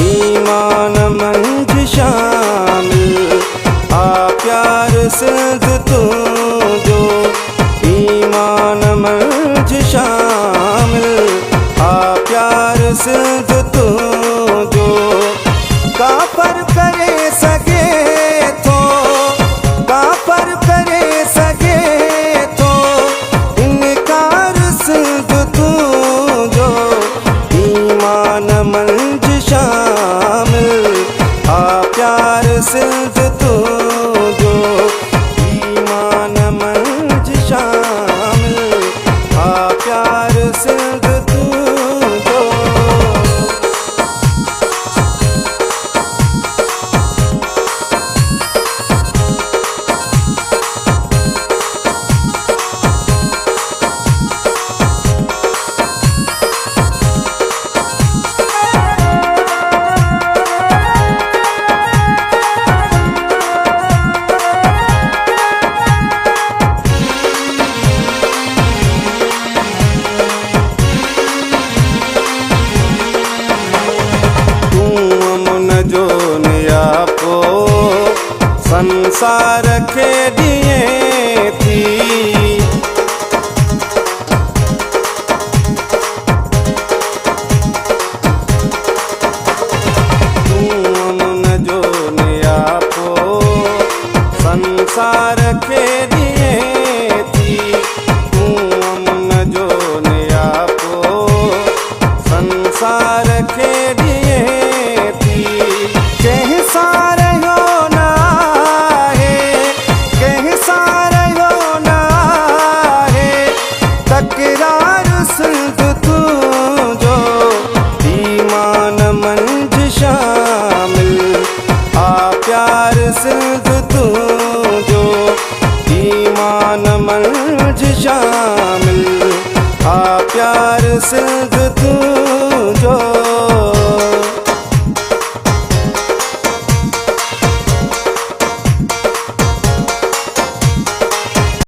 ईमान मंझ शामिल आ प्यार सिंध तू जो। ईमान मंझ शामिल आ प्यार सिंध तू जो। काफर करे सके तो, काफर करे सके तो इनकार सिंध तू जो। ईमान मंझ शामिल आ प्यार सिंध तू जो। ईमान मंझ शामिल आ प्यार सिंध तू जो। जो नियापो संसार के दिए थी। तुम जो नियापो संसार के दिए थी। तुम जो नियापो संसार के दिए थी। कहीं सारे होना है, कहीं सारे होना है तकरार सिंध तू जो। ईमान मंझ शामिल आ प्यार सिंध तू जो। ईमान मंझ शामिल आ प्यार सिंध